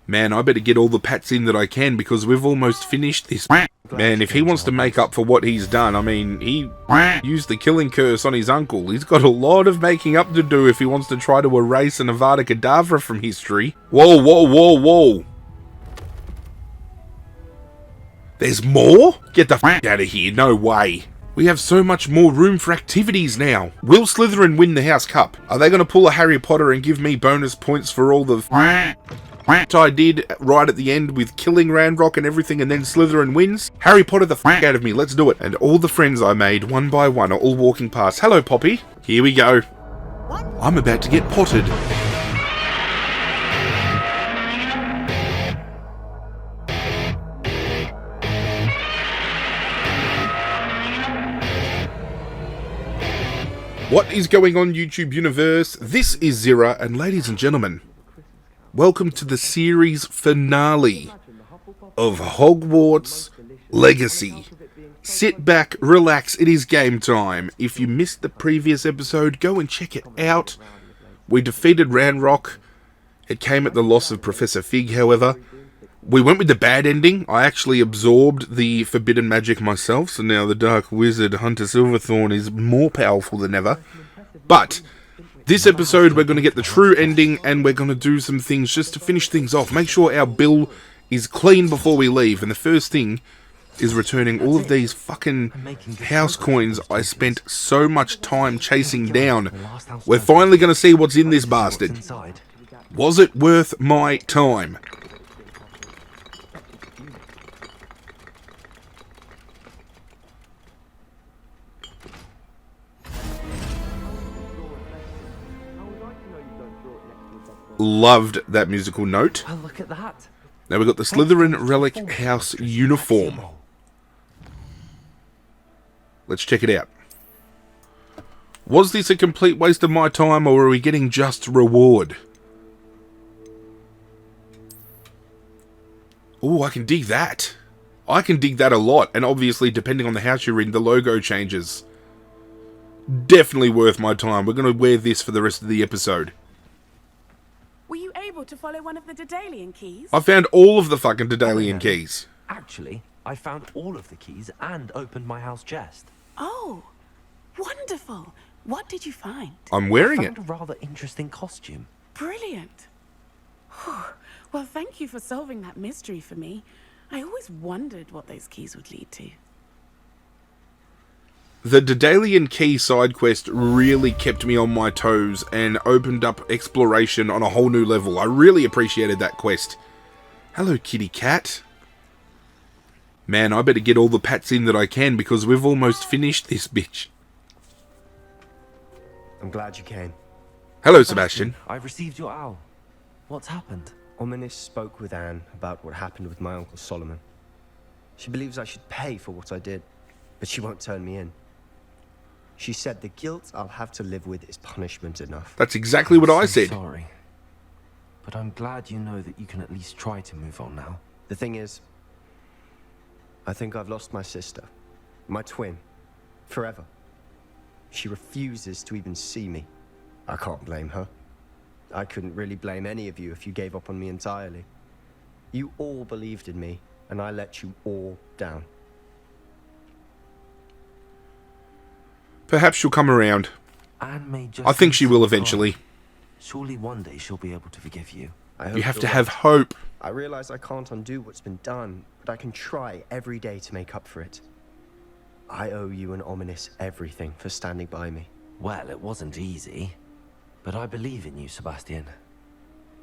Man, I better get all the pats in that I can because we've almost finished this. Man, if he wants to make up for what he's done, I mean, he used the killing curse on his uncle. He's got a lot of making up to do if he wants to try to erase an Avada Kedavra from history. Whoa, whoa, whoa, whoa. There's more? Get the f*** out of here, no way. We have so much more room for activities now. Will Slytherin win the House Cup? Are they going to pull a Harry Potter and give me bonus points for all the I did right at the end with killing Ranrock and everything, and then Slytherin wins? Harry Potter the f*** out of me, let's do it. And all the friends I made, one by one, are all walking past. Hello, Poppy. Here we go. I'm about to get potted. What is going on, YouTube universe? This is Zirra, and ladies and gentlemen, welcome to the series finale of Hogwarts Legacy. Sit back, relax, it is game time. If you missed the previous episode, go and check it out. We defeated Ranrock. It came at the loss of Professor Fig, however. We went with the bad ending. I actually absorbed the forbidden magic myself, so now the Dark Wizard Hunter Silverthorn is more powerful than ever. But this episode we're going to get the true ending, and we're going to do some things just to finish things off. Make sure our bill is clean before we leave, and the first thing is returning all of these fucking house coins I spent so much time chasing down. We're finally going to see what's in this bastard. Was it worth my time? Loved that musical note. Oh, look at that. Now we've got the Slytherin Relic House uniform. Let's check it out. Was this a complete waste of my time, or are we getting just reward? Oh, I can dig that. I can dig that a lot, and obviously, depending on the house you're in, the logo changes. Definitely worth my time. We're going to wear this for the rest of the episode. Were you able to follow one of the Daedalian keys? I found all of the fucking Daedalian keys. Actually, I found all of the keys and opened my house chest. Oh, wonderful. What did you find? I'm wearing I it. found a rather interesting costume. Brilliant. Well, thank you for solving that mystery for me. I always wondered what those keys would lead to. The Daedalian Key side quest really kept me on my toes and opened up exploration on a whole new level. I really appreciated that quest. Hello, kitty cat. Man, I better get all the pats in that I can because we've almost finished this bitch. I'm glad you came. Hello, Sebastian. I received your owl. What's happened? Ominis spoke with Anne about what happened with my uncle Solomon. She believes I should pay for what I did, but she won't turn me in. She said the guilt I'll have to live with is punishment enough. That's exactly what I said. Sorry, but I'm glad you know that you can at least try to move on now. The thing is, I think I've lost my sister, my twin, forever. She refuses to even see me. I can't blame her. I couldn't really blame any of you if you gave up on me entirely. You all believed in me, and I let you all down. Perhaps she'll come around. Anne may just I think she need will some eventually. time. Surely one day she'll be able to forgive you. I hope You have you're to right. have hope. I realize I can't undo what's been done, but I can try every day to make up for it. I owe you and Ominis everything for standing by me. Well, it wasn't easy, but I believe in you, Sebastian.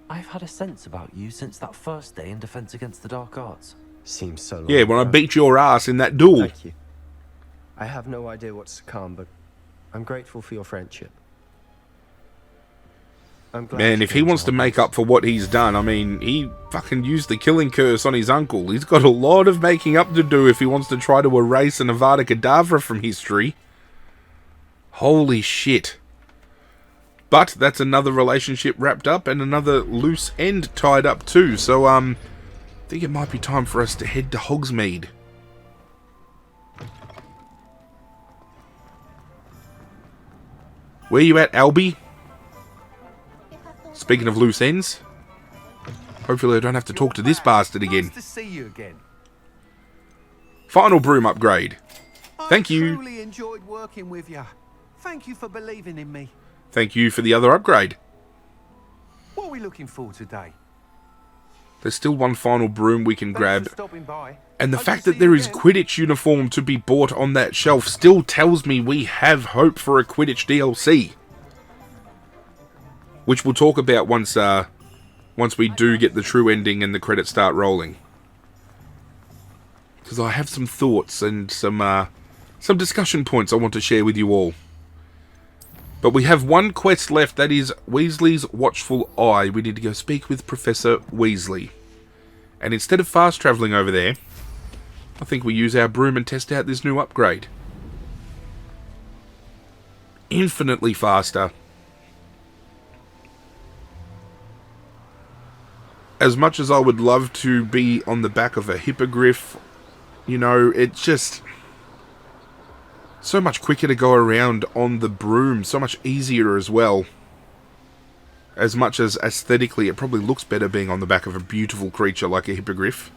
I've had a sense about you since that first day in Defense Against the Dark Arts. Seems so long Yeah, when I ago. beat your ass in that duel. Thank you. I have no idea what's to come, but I'm grateful for your friendship. I'm glad Man, you if he came wants to Hogwarts. make up for what he's done, I mean, he fucking used the killing curse on his uncle. He's got a lot of making up to do if he wants to try to erase an Avada Kedavra from history. Holy shit. But that's another relationship wrapped up and another loose end tied up too. So, I think it might be time for us to head to Hogsmeade. Where you at, Albie? Speaking of loose ends. Hopefully I don't have to talk to this bastard again. Nice to see you again. Final broom upgrade. Thank you. I truly enjoyed working with you. Thank you for believing in me. Thank you for the other upgrade. What are we looking for today? There's still one final broom we can Thanks grab. for stopping by. And the Hope fact to that see there you is again. Quidditch uniform to be bought on that shelf still tells me we have hope for a Quidditch DLC. Which we'll talk about once we do get the true ending and the credits start rolling. Because I have some thoughts and some discussion points I want to share with you all. But we have one quest left, that is Weasley's Watchful Eye. We need to go speak with Professor Weasley. And instead of fast travelling over there, I think we use our broom and test out this new upgrade. Infinitely faster. As much as I would love to be on the back of a hippogriff, you know, it's just so much quicker to go around on the broom, so much easier as well. As much as aesthetically it probably looks better being on the back of a beautiful creature like a hippogriff.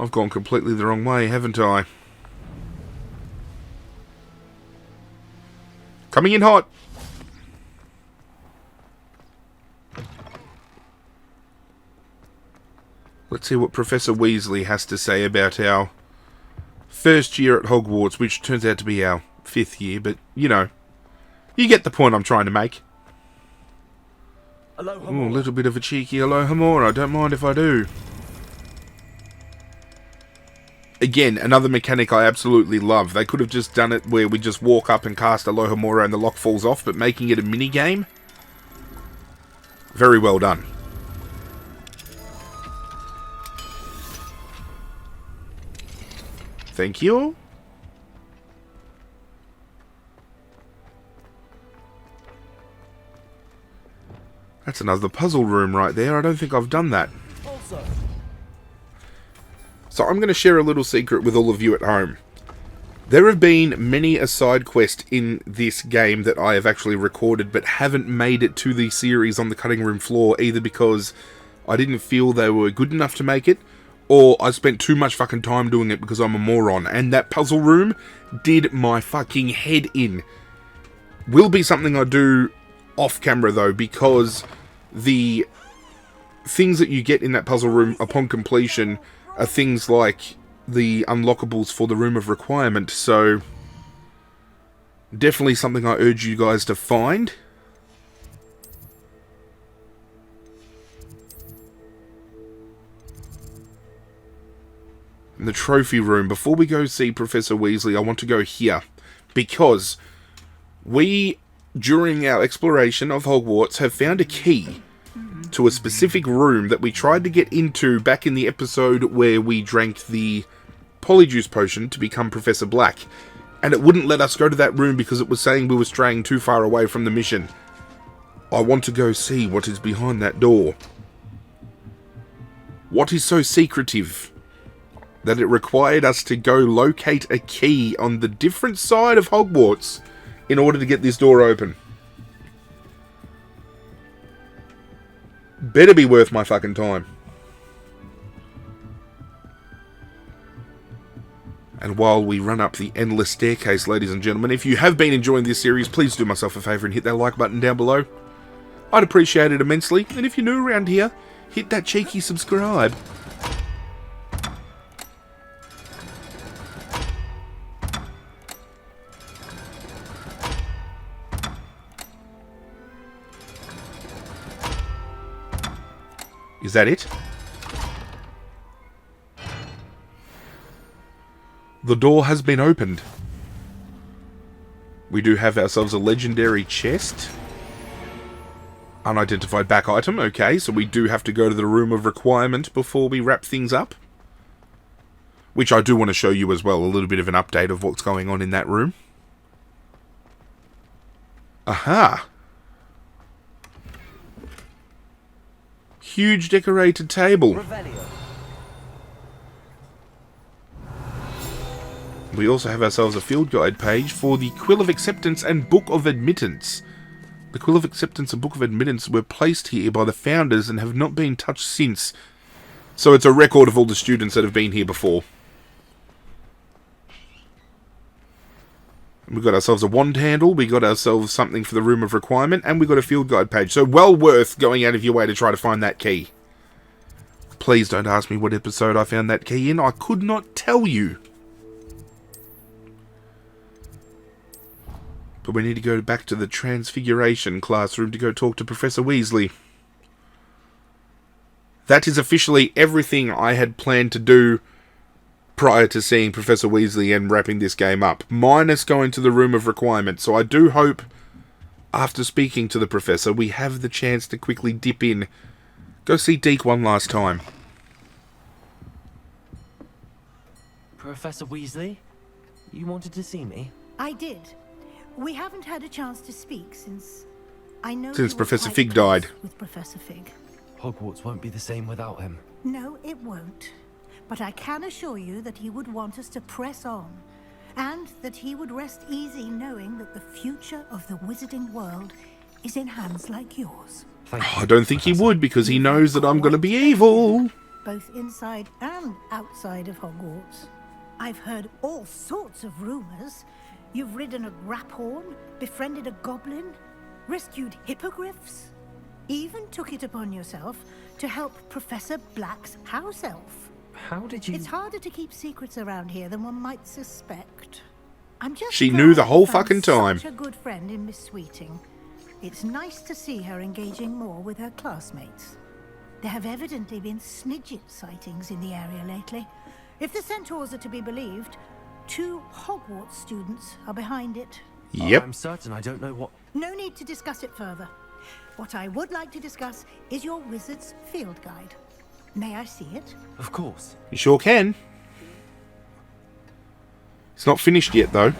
I've gone completely the wrong way, haven't I? Coming in hot! Let's see what Professor Weasley has to say about our first year at Hogwarts, which turns out to be our 5th year, but, you know, you get the point I'm trying to make. Ooh, a little bit of a cheeky Alohomora, I don't mind if I do. Again, another mechanic I absolutely love. They could have just done it where we just walk up and cast Alohomora and the lock falls off, but making it a mini-game? Very well done. Thank you. That's another puzzle room right there. I don't think I've done that. So I'm going to share a little secret with all of you at home. There have been many a side quest in this game that I have actually recorded but haven't made it to the series on the cutting room floor, either because I didn't feel they were good enough to make it, or I spent too much fucking time doing it because I'm a moron. And that puzzle room did my fucking head in. Will be something I do off camera though, because the things that you get in that puzzle room upon completion are things like the unlockables for the Room of Requirement, so definitely something I urge you guys to find. In the trophy room, before we go see Professor Weasley, I want to go here, because we, during our exploration of Hogwarts, have found a key to a specific room that we tried to get into back in the episode where we drank the Polyjuice potion to become Professor Black. And it wouldn't let us go to that room because it was saying we were straying too far away from the mission. I want to go see what is behind that door. What is so secretive that it required us to go locate a key on the different side of Hogwarts in order to get this door open? Better be worth my fucking time. And while we run up the endless staircase, ladies and gentlemen, if you have been enjoying this series, please do myself a favour and hit that like button down below. I'd appreciate it immensely. And if you're new around here, hit that cheeky subscribe. Is that it? The door has been opened. We do have ourselves a legendary chest. Unidentified back item, okay, so we do have to go to the Room of Requirement before we wrap things up. Which I do want to show you as well, a little bit of an update of what's going on in that room. Aha! Huge decorated table. We also have ourselves a field guide page for the Quill of Acceptance and Book of Admittance. The Quill of Acceptance and Book of Admittance were placed here by the founders and have not been touched since. So it's a record of all the students that have been here before. We got ourselves a wand handle, we got ourselves something for the Room of Requirement, and we got a field guide page. So well worth going out of your way to try to find that key. Please don't ask me what episode I found that key in. I could not tell you. But we need to go back to the Transfiguration classroom to go talk to Professor Weasley. That is officially everything I had planned to do prior to seeing Professor Weasley and wrapping this game up, minus going to the Room of Requirement. So I do hope, after speaking to the Professor, we have the chance to quickly dip in. Go see Deke one last time. Professor Weasley? You wanted to see me? I did. We haven't had a chance to speak since... I know Since you were Professor quite Fig close died. with Professor Fig. Hogwarts won't be the same without him. No, it won't. But I can assure you that he would want us to press on. And that he would rest easy knowing that the future of the wizarding world is in hands like yours. Thank you, I don't think he would, because he knows that I'm going to be evil. Both inside and outside of Hogwarts. I've heard all sorts of rumors. You've ridden a graphorn, befriended a goblin, rescued hippogriffs, even took it upon yourself to help Professor Black's house elf. How did you... It's harder to keep secrets around here than one might suspect. I'm just She glad knew the you whole found fucking time. Such a good friend in Miss Sweeting. It's nice to see her engaging more with her classmates. There have evidently been Snidget sightings in the area lately. If the centaurs are to be believed, 2 Hogwarts students are behind it. Yep. I'm certain I don't know what... No need to discuss it further. What I would like to discuss is your wizard's field guide. May I see it? Of course. You sure can. It's not finished yet, though.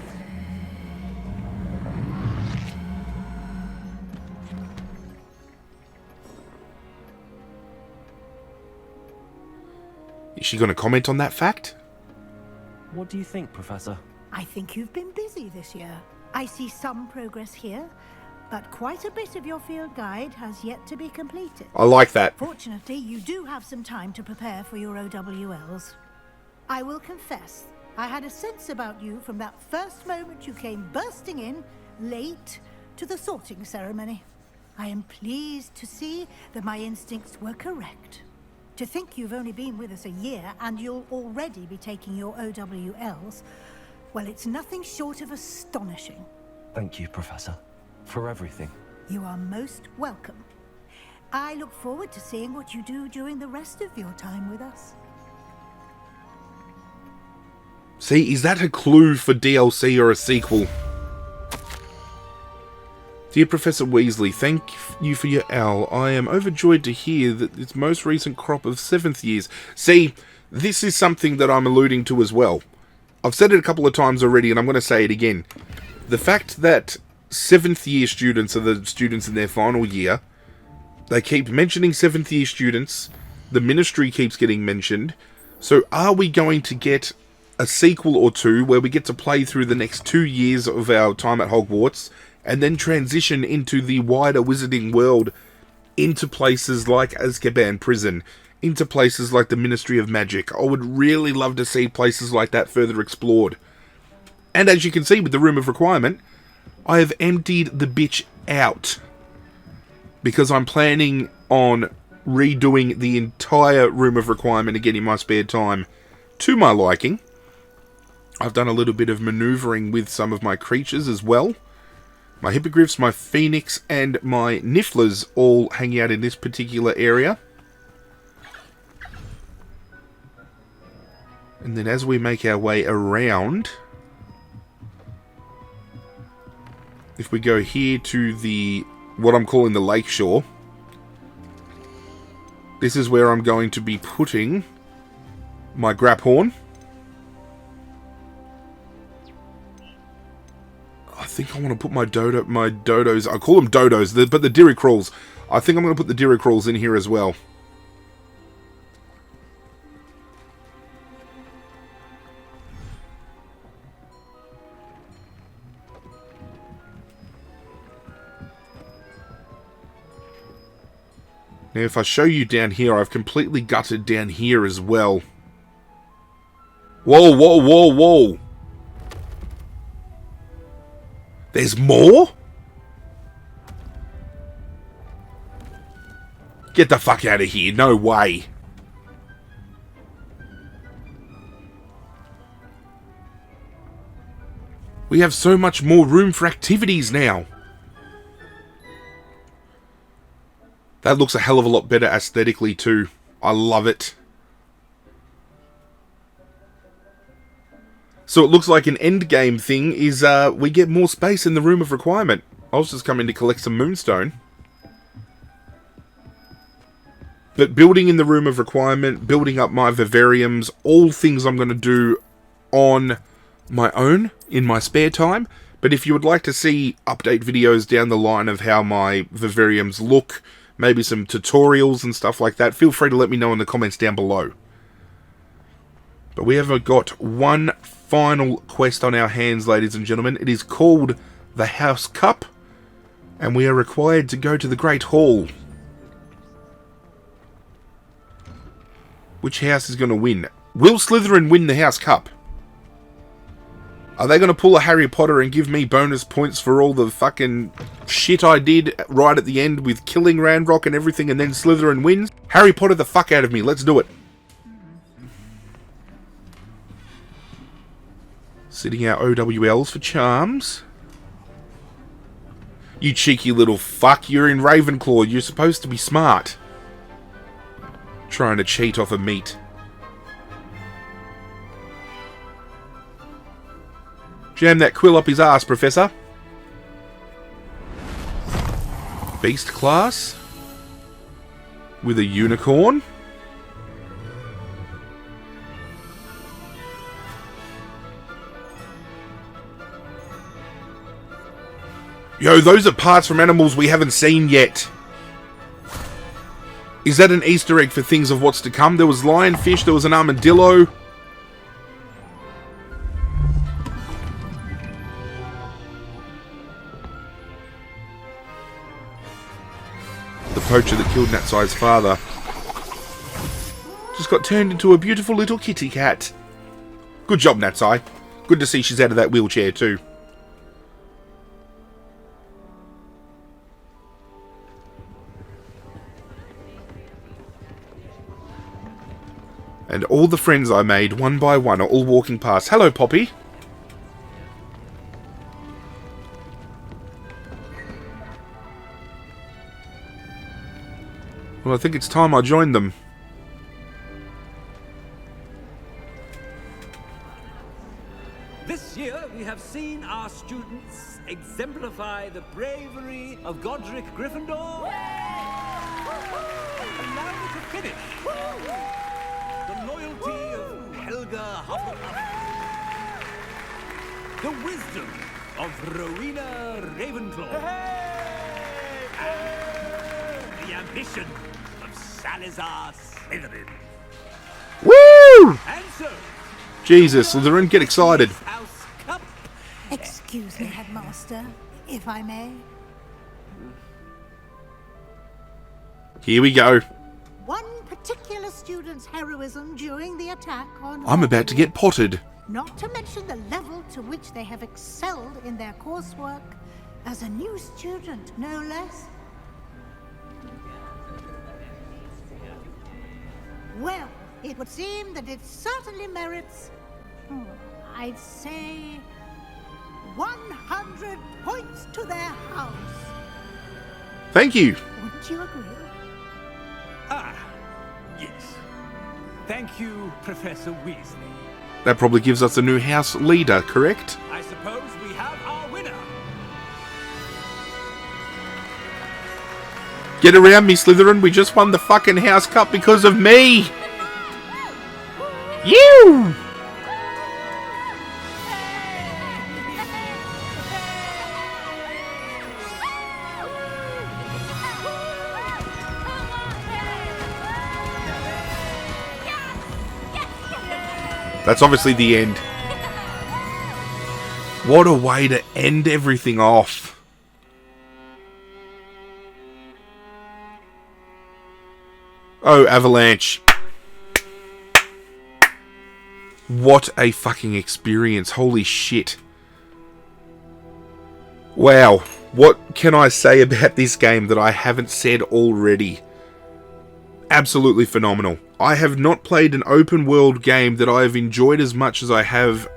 Is she going to comment on that fact? What do you think, Professor? I think you've been busy this year. I see some progress here, but quite a bit of your field guide has yet to be completed. I like that. Fortunately, you do have some time to prepare for your OWLs. I will confess, I had a sense about you from that first moment you came bursting in, late, to the sorting ceremony. I am pleased to see that my instincts were correct. To think you've only been with us a year and you'll already be taking your OWLs, well, it's nothing short of astonishing. Thank you, Professor, for everything. You are most welcome. I look forward to seeing what you do during the rest of your time with us. See, is that a clue for DLC or a sequel? Dear Professor Weasley, thank you for your owl. I am overjoyed to hear that its most recent crop of 7th years... See, this is something that I'm alluding to as well. I've said it a couple of times already, and I'm going to say it again. The fact that 7th year students are the students in their final year, they keep mentioning 7th year students, the Ministry keeps getting mentioned, so are we going to get a sequel or two where we get to play through the next 2 years of our time at Hogwarts, and then transition into the wider wizarding world, into places like Azkaban Prison, into places like the Ministry of Magic? I would really love to see places like that further explored. And as you can see with the Room of Requirement, I have emptied the bitch out, because I'm planning on redoing the entire Room of Requirement again in my spare time, to my liking. I've done a little bit of manoeuvring with some of my creatures as well. My hippogriffs, my phoenix, and my nifflers all hang out in this particular area. And then as we make our way around, if we go here to the, what I'm calling the lake shore, this is where I'm going to be putting my graphorn. I think I want to put my dodos, I call them dodos, but the diricrawls. I think I'm going to put the diricrawls in here as well. Now, if I show you down here, I've completely gutted down here as well. Whoa, whoa, whoa, whoa. There's more? Get the fuck out of here. No way. We have so much more room for activities now. That looks a hell of a lot better aesthetically too. I love it. So it looks like an end game thing is we get more space in the room of requirement. I was just coming to collect some moonstone. But building in the room of requirement, building up my vivariums, all things I'm going to do on my own in my spare time. But if you would like to see update videos down the line of how my vivariums look, maybe some tutorials and stuff like that, feel free to let me know in the comments down below. But we have got one final quest on our hands, ladies and gentlemen. It is called the House Cup, and we are required to go to the Great Hall. Which house is going to win? Will Slytherin win the House Cup? Are they going to pull a Harry Potter and give me bonus points for all the fucking shit I did right at the end with killing Ranrock and everything, and then Slytherin wins? Harry Potter the fuck out of me. Let's do it. Sitting out OWLs for charms. You cheeky little fuck. You're in Ravenclaw. You're supposed to be smart. Trying to cheat off a meat. Jam that quill up his ass, Professor. Beast class. With a unicorn. Yo, those are parts from animals we haven't seen yet. Is that an Easter egg for things of what's to come? There was lionfish, there was an armadillo. The poacher that killed Natsai's father just got turned into a beautiful little kitty cat. Good job, Natsai. Good to see she's out of that wheelchair too. And all the friends I made, one by one, are all walking past. Hello, Poppy. Well, I think it's time I joined them. This year, we have seen our students exemplify the bravery of Godric Gryffindor. And now to finish. The loyalty of Helga Hufflepuff. The wisdom of Rowena Ravenclaw. And the ambition of Salazar Slytherin. Woo! And so, Jesus, Slytherin, get excited. House Cup. Excuse me, Headmaster, if I may. Here we go. One particular student's heroism during the attack on... I'm about to get potted. Not to mention the level to which they have excelled in their coursework as a new student, no less. Well, it would seem that it certainly merits, I'd say, 100 points to their house. Thank you. Wouldn't you agree? Ah, yes. Thank you, Professor Weasley. That probably gives us a new house leader, correct? I suppose we have our winner. Get around me, Slytherin. We just won the fucking House Cup because of me. You! That's obviously the end. What a way to end everything off. Oh, Avalanche. What a fucking experience. Holy shit. Wow. What can I say about this game that I haven't said already? Absolutely phenomenal. I have not played an open world game that I have enjoyed as much as I have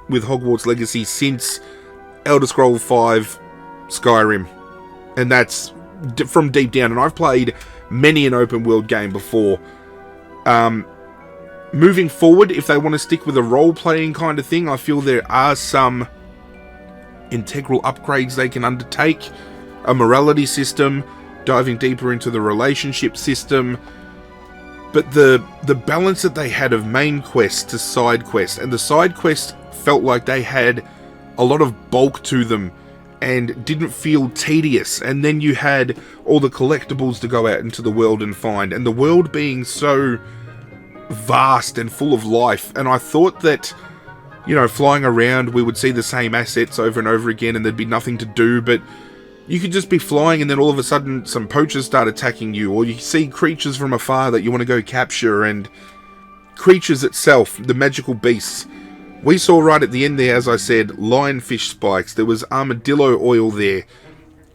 with Hogwarts Legacy since Elder Scrolls V Skyrim. And that's from deep down. And I've played many an open world game before. Moving forward, if they want to stick with a role-playing kind of thing, I feel there are some integral upgrades they can undertake. A morality system, diving deeper into the relationship system. But the balance that they had of main quest to side quest, and the side quests felt like they had a lot of bulk to them and didn't feel tedious. And then you had all the collectibles to go out into the world and find, and the world being so vast and full of life. And I thought that, you know, flying around we would see the same assets over and over again and there'd be nothing to do, but you could just be flying and then all of a sudden some poachers start attacking you, or you see creatures from afar that you want to go capture, and creatures itself, the magical beasts. We saw right at the end there, as I said, lionfish spikes. There was armadillo oil there.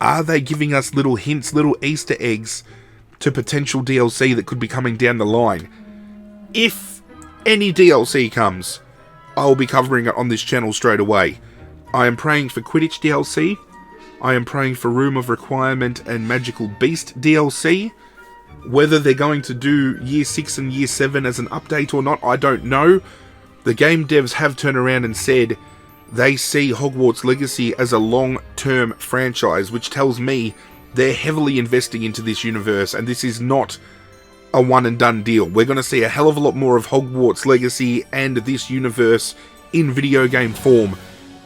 Are they giving us little hints, little Easter eggs to potential DLC that could be coming down the line? If any DLC comes, I will be covering it on this channel straight away. I am praying for Quidditch DLC. I am praying for Room of Requirement and Magical Beast DLC. Whether they're going to do Year 6 and Year 7 as an update or not, I don't know. The game devs have turned around and said they see Hogwarts Legacy as a long-term franchise, which tells me they're heavily investing into this universe, and this is not a one-and-done deal. We're going to see a hell of a lot more of Hogwarts Legacy and this universe in video game form,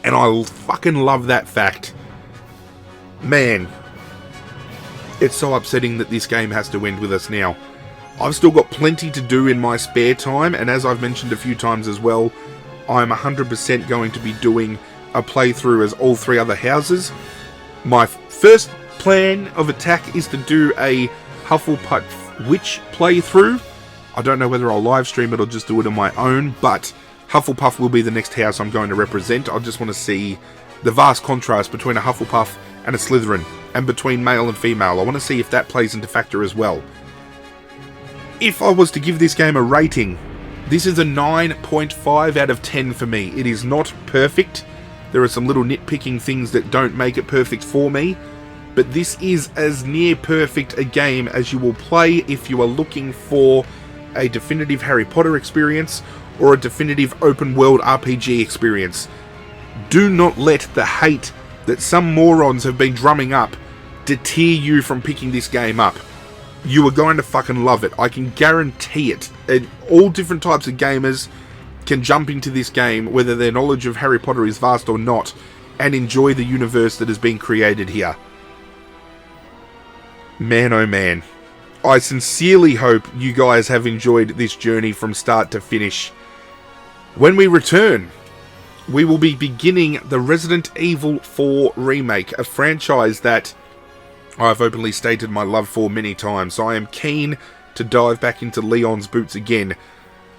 and I fucking love that fact. Man, it's so upsetting that this game has to end with us now. I've still got plenty to do in my spare time, and as I've mentioned a few times as well, I'm 100% going to be doing a playthrough as all three other houses. My first plan of attack is to do a Hufflepuff Witch playthrough. I don't know whether I'll live stream it or just do it on my own, but Hufflepuff will be the next house I'm going to represent. I just want to see the vast contrast between a Hufflepuff and a Slytherin, and between male and female. I want to see if that plays into factor as well. If I was to give this game a rating, this is a 9.5 out of 10 for me. It is not perfect. There are some little nitpicking things that don't make it perfect for me, but this is as near perfect a game as you will play if you are looking for a definitive Harry Potter experience or a definitive open world RPG experience. Do not let the hate that some morons have been drumming up deter you from picking this game up. You are going to fucking love it. I can guarantee it. And all different types of gamers can jump into this game, whether their knowledge of Harry Potter is vast or not, and enjoy the universe that has been created here. Man, oh man. I sincerely hope you guys have enjoyed this journey from start to finish. When we return, we will be beginning the Resident Evil 4 remake, a franchise that I've openly stated my love for many times, so I am keen to dive back into Leon's boots again.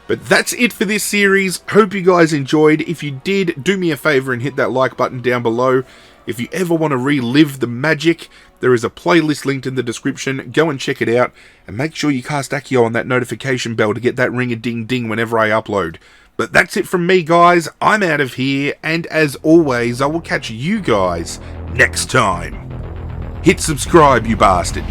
But that's it for this series. Hope you guys enjoyed. If you did, do me a favour and hit that like button down below. If you ever want to relive the magic, there is a playlist linked in the description. Go and check it out, and make sure you cast Accio on that notification bell to get that ring-a-ding-ding whenever I upload. But that's it from me, guys. I'm out of here, and as always, I will catch you guys next time. Hit subscribe, you bastard.